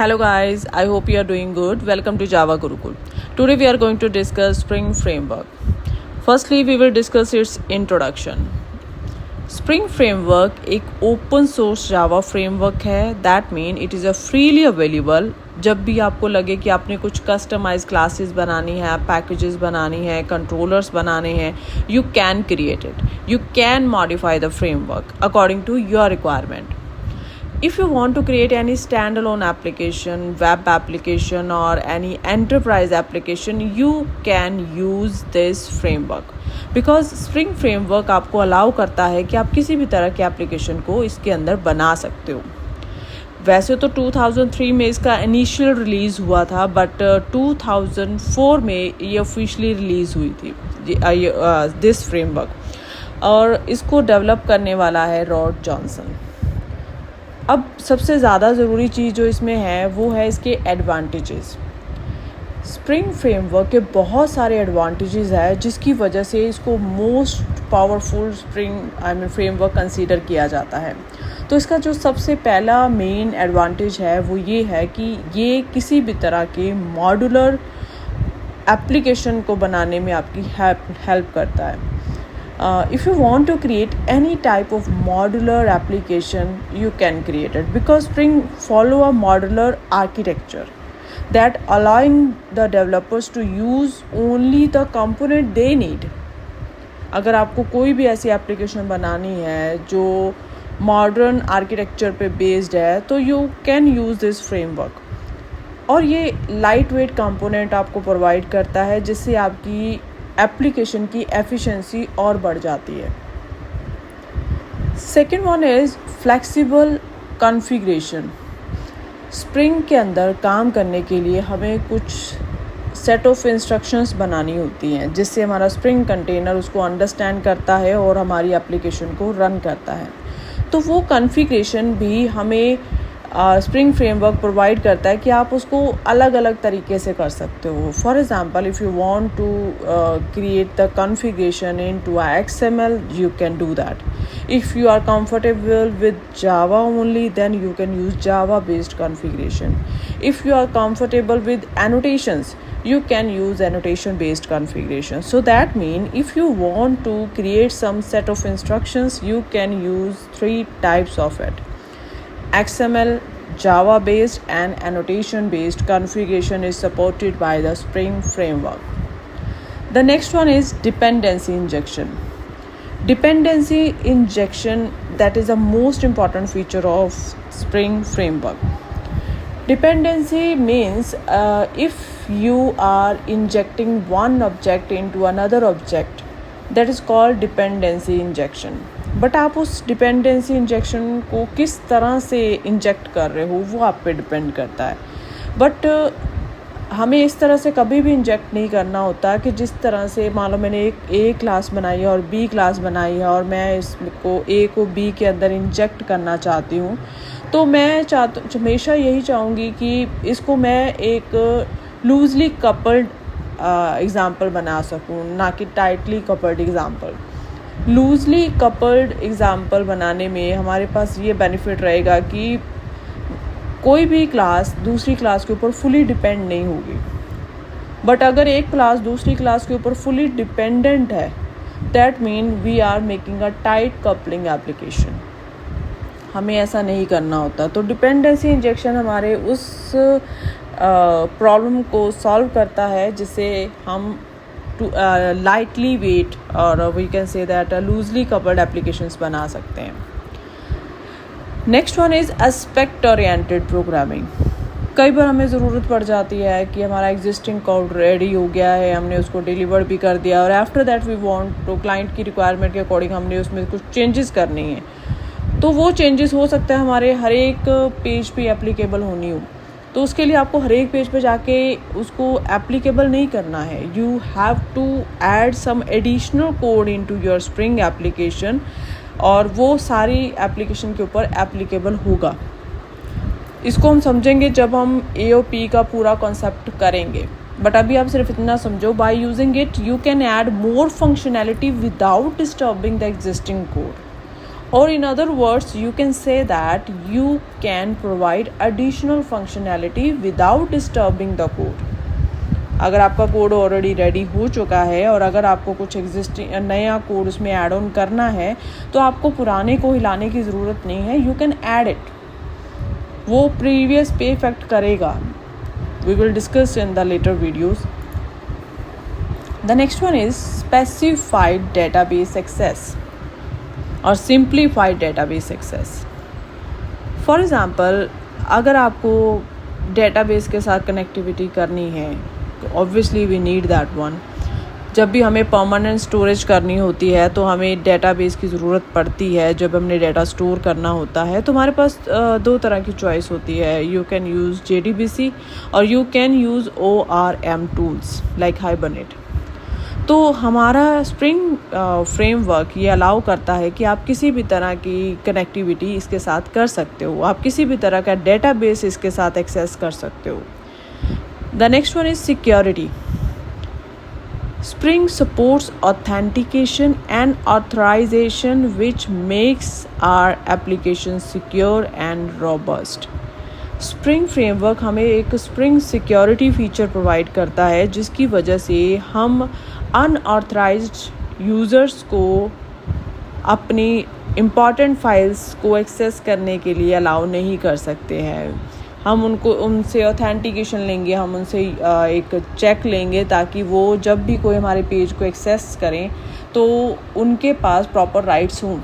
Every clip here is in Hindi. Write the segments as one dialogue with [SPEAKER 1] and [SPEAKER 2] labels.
[SPEAKER 1] Hello guys, I hope you are doing good. Welcome to Java Gurukul. Today we are going to discuss Spring Framework. Firstly, we will discuss its introduction. Spring Framework एक open source Java framework है. That means it is a freely available. जब भी आपको लगे कि आपने कुछ कस्टमाइज क्लासेस बनानी है, पैकेजेस बनानी है, कंट्रोलर्स बनाने हैं, you can create it. You can modify the framework according to your requirement. If you want to create any standalone application, web application or any enterprise application, you can use this framework. Because Spring Framework आपको अलाउ करता है कि आप किसी भी तरह के एप्लीकेशन को इसके अंदर बना सकते हो. वैसे तो 2003 में इसका इनिशियल रिलीज़ हुआ था, बट 2004 में ये ऑफिशियली रिलीज़ हुई थी दिस फ्रेमवर्क. और इसको डेवलप करने वाला है रॉड जॉनसन. अब सबसे ज़्यादा ज़रूरी चीज़ जो इसमें है वो है इसके एडवांटेजेस. स्प्रिंग फ्रेमवर्क के बहुत सारे एडवांटेजेस है जिसकी वजह से इसको मोस्ट पावरफुल फ्रेमवर्क कंसीडर किया जाता है. तो इसका जो सबसे पहला मेन एडवांटेज है वो ये है कि ये किसी भी तरह के मॉड्यूलर एप्लीकेशन को बनाने में आपकी हेल्प करता है. If you want to create any type of modular application, you can create it because Spring follow a modular architecture that allowing the developers to use only the component they need. अगर आपको कोई भी ऐसी एप्लीकेशन बनानी है जो मॉडर्न आर्किटेक्चर पे बेस्ड है तो you can use this framework. और ये लाइट वेट कंपोनेंट आपको प्रोवाइड करता है जिससे आपकी एप्लीकेशन की एफिशिएंसी और बढ़ जाती है. Second one is flexible configuration. Spring के अंदर काम करने के लिए हमें कुछ सेट ऑफ इंस्ट्रक्शंस बनानी होती हैं जिससे हमारा स्प्रिंग कंटेनर उसको अंडरस्टैंड करता है और हमारी एप्लीकेशन को रन करता है. तो वो कॉन्फ़िगरेशन भी हमें स्प्रिंग फ्रेमवर्क प्रोवाइड करता है कि आप उसको अलग अलग तरीके से कर सकते हो. For example, if you want to create the configuration into XML, you can do that. If you are comfortable with Java only, then you can use Java based configuration. If you are comfortable with annotations, you can use annotation based configuration. So that means if you want to create some set of instructions, you can use 3 types of it. XML, Java based and annotation based configuration is supported by the Spring framework. The next one is dependency injection. Dependency injection, that is the most important feature of Spring framework. Dependency means if you are injecting one object into another object, that is called dependency injection. But आप उस डिपेंडेंसी इंजेक्शन को किस तरह से इंजेक्ट कर रहे हो वो आप पे डिपेंड करता है. बट हमें इस तरह से कभी भी इंजेक्ट नहीं करना होता कि जिस तरह से मान लो मैंने एक ए क्लास बनाई है और बी क्लास बनाई है और मैं इसको ए को बी के अंदर इंजेक्ट करना चाहती हूँ, तो मैं हमेशा यही चाहूँगी कि इसको मैं एक लूजली कपल्ड एग्ज़ाम्पल बना सकूँ, ना कि tightly coupled example. Loosely coupled example बनाने में हमारे पास ये बेनिफिट रहेगा कि कोई भी क्लास दूसरी क्लास के ऊपर फुली डिपेंड नहीं होगी. बट अगर एक क्लास दूसरी क्लास के ऊपर फुली डिपेंडेंट है, that mean we are making a tight coupling application. हमें ऐसा नहीं करना होता. तो डिपेंडेंसी इंजेक्शन हमारे उस प्रॉब्लम को सॉल्व करता है जिससे हम lightly weight or we can say that loosely coupled applications बना सकते हैं. Next one is aspect oriented programming. कई बार हमें ज़रूरत पड़ जाती है कि हमारा एग्जिस्टिंग कोड रेडी हो गया है, हमने उसको डिलीवर भी कर दिया और after that we want to client की रिक्वायरमेंट के अकॉर्डिंग हमने उसमें कुछ चेंजेस करनी है. तो वो चेंजेस हो सकता है हमारे हर एक पेज पे एप्लीकेबल होनी हो. तो उसके लिए आपको हर एक पेज पे जाके उसको एप्लीकेबल नहीं करना है. You have to add some additional code into your spring application और वो सारी एप्लीकेशन के ऊपर एप्लीकेबल होगा. इसको हम समझेंगे जब हम AOP का पूरा कॉन्सेप्ट करेंगे. बट अभी आप सिर्फ इतना समझो, by using it you can add more functionality without disturbing the existing code. Or in other words, you can say that you can provide additional functionality without disturbing the code. अगर आपका कोड ऑलरेडी रेडी हो चुका है और अगर आपको कुछ एग्जिस्टिंग नया कोड उसमें ऐड ऑन करना है तो आपको पुराने को हिलाने की ज़रूरत नहीं है. You can add it. वो प्रीवियस पे इफेक्ट करेगा. We will discuss in the later videos. The next one is specified database access और simplified database access. For example, अगर आपको डेटाबेस के साथ कनेक्टिविटी करनी है तो obviously we need that one. जब भी हमें परमानेंट स्टोरेज करनी होती है तो हमें डेटाबेस की ज़रूरत पड़ती है. जब हमने डेटा स्टोर करना होता है तो हमारे पास दो तरह की चॉइस होती है. यू कैन यूज़ JDBC और you can use ORM tools like hibernate. तो हमारा स्प्रिंग फ्रेमवर्क ये अलाउ करता है कि आप किसी भी तरह की कनेक्टिविटी इसके साथ कर सकते हो. आप किसी भी तरह का डेटाबेस इसके साथ एक्सेस कर सकते हो. The next one is security. Spring supports authentication and authorization which makes our application secure and robust. Spring Framework हमें एक Spring Security फीचर प्रोवाइड करता है जिसकी वजह से हम अनऑथराइज्ड यूज़र्स को अपनी इम्पॉर्टेंट फाइल्स को एक्सेस करने के लिए अलाउ नहीं कर सकते हैं. हम उनसे ऑथेंटिकेशन लेंगे, हम उनसे एक चेक लेंगे ताकि वो जब भी कोई हमारे पेज को एक्सेस करें तो उनके पास प्रॉपर राइट्स हों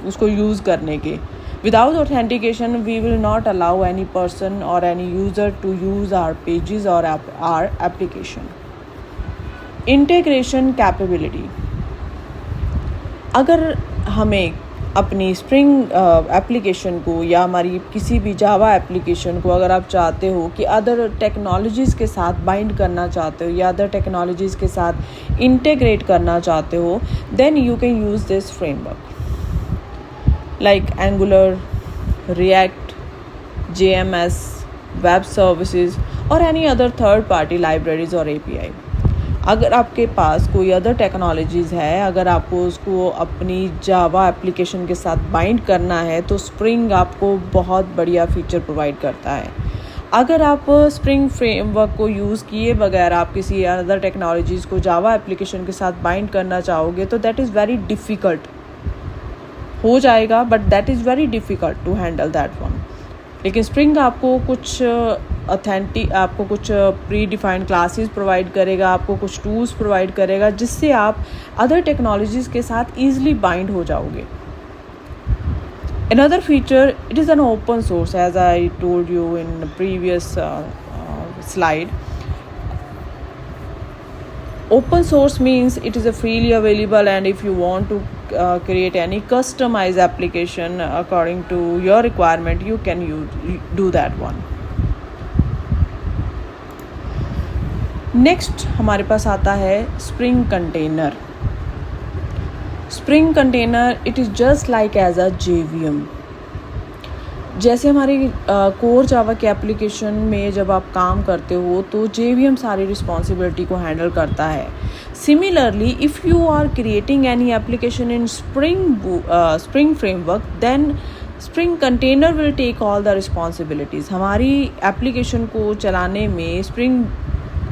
[SPEAKER 1] उसको यूज़ करने के. Without authentication we will not allow any person और any user to use our pages और आवर एप्लीकेशन. Integration capability. अगर हमें अपनी स्प्रिंग एप्लीकेशन को या हमारी किसी भी जावा एप्लीकेशन को अगर आप चाहते हो कि अदर टेक्नोलॉजीज़ के साथ बाइंड करना चाहते हो या अदर टेक्नोलॉजीज़ के साथ इंटीग्रेट करना चाहते हो, then you can use this framework like Angular, React, JMS, web services और any other third party libraries और API. अगर आपके पास कोई अदर टेक्नोलॉजीज़ है, अगर आपको उसको अपनी जावा एप्लीकेशन के साथ बाइंड करना है तो स्प्रिंग आपको बहुत बढ़िया फीचर प्रोवाइड करता है. अगर आप स्प्रिंग फ्रेमवर्क को यूज़ किए बगैर आप किसी अदर टेक्नोलॉजीज़ को जावा एप्लीकेशन के साथ बाइंड करना चाहोगे तो दैट इज़ वेरी डिफ़िकल्ट. हो जाएगा but that is very difficult to handle that one. लेकिन स्प्रिंग आपको कुछ आपको कुछ प्री डिफाइंड क्लासेस प्रोवाइड करेगा, आपको कुछ टूल्स प्रोवाइड करेगा जिससे आप अदर टेक्नोलॉजीज़ के साथ ईजिली बाइंड हो जाओगे. Another feature, it is an open source as I told you in the previous slide. Open source means it is a freely available, and if you want to create any customized application according to your requirement, you can do that one. Next हमारे पास आता है spring container. Spring container it is just like as a JVM. जैसे हमारी कोर जावा के एप्लीकेशन में जब आप काम करते हो तो JVM सारी रिस्पॉन्सिबिलिटी को हैंडल करता है. Similarly if you are creating any application in spring framework then spring container will take all the responsibilities. हमारी एप्लीकेशन को चलाने में स्प्रिंग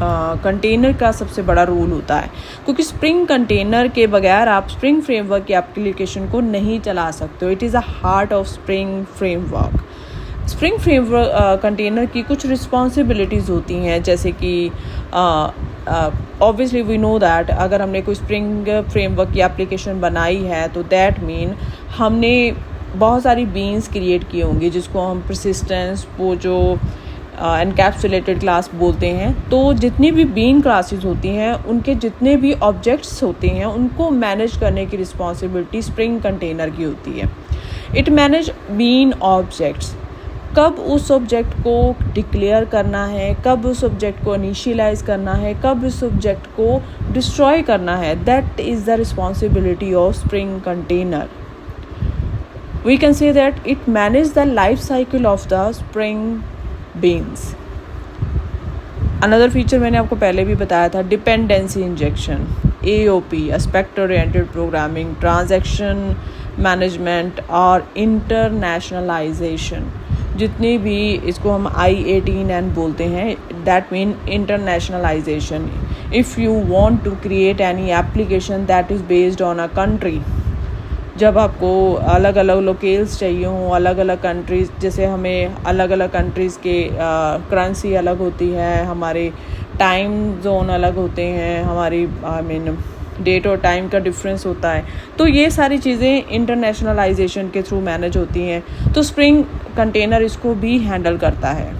[SPEAKER 1] कंटेनर का सबसे बड़ा रोल होता है क्योंकि स्प्रिंग कंटेनर के बगैर आप स्प्रिंग फ्रेमवर्क की एप्लीकेशन को नहीं चला सकते हो. It is a heart of spring framework. Spring framework container की कुछ रिस्पॉन्सिबिलिटीज़ होती हैं जैसे कि ऑब्वियसली वी नो दैट अगर हमने कोई स्प्रिंग फ्रेमवर्क की एप्लीकेशन बनाई है तो दैट मीन हमने बहुत सारी बीन्स क्रिएट की होंगी जिसको हम परसिस्टेंस वो जो एनकैप्सुलेटेड क्लास बोलते हैं. तो जितनी भी बीन क्लासेस होती हैं उनके जितने भी ऑब्जेक्ट्स होते हैं उनको मैनेज करने की रिस्पॉन्सिबिलिटी स्प्रिंग कंटेनर की होती है. It manage bean objects. कब उस ऑब्जेक्ट को डिक्लेयर करना है, कब उस ऑब्जेक्ट को इनिशियलाइज करना है, कब उस ऑब्जेक्ट को डिस्ट्रॉय करना है, that is the responsibility of spring container. We can say that it manage the life cycle of the spring beans. Another feature मैंने आपको पहले भी बताया था, dependency injection, AOP, aspect oriented programming, transaction management और इंटरनेशनलाइजेशन, जितनी भी इसको हम I18N बोलते हैं, that mean internationalization. If you want to create any application that is based on a country, जब आपको अलग अलग लोकेल्स चाहिए हों, अलग अलग कंट्रीज़, जैसे हमें अलग अलग कंट्रीज़ के करेंसी अलग होती है, हमारे टाइम जोन अलग होते हैं, हमारी डेट और टाइम का डिफरेंस होता है, तो ये सारी चीज़ें इंटरनेशनलाइजेशन के थ्रू मैनेज होती हैं। तो स्प्रिंग कंटेनर इसको भी हैंडल करता है।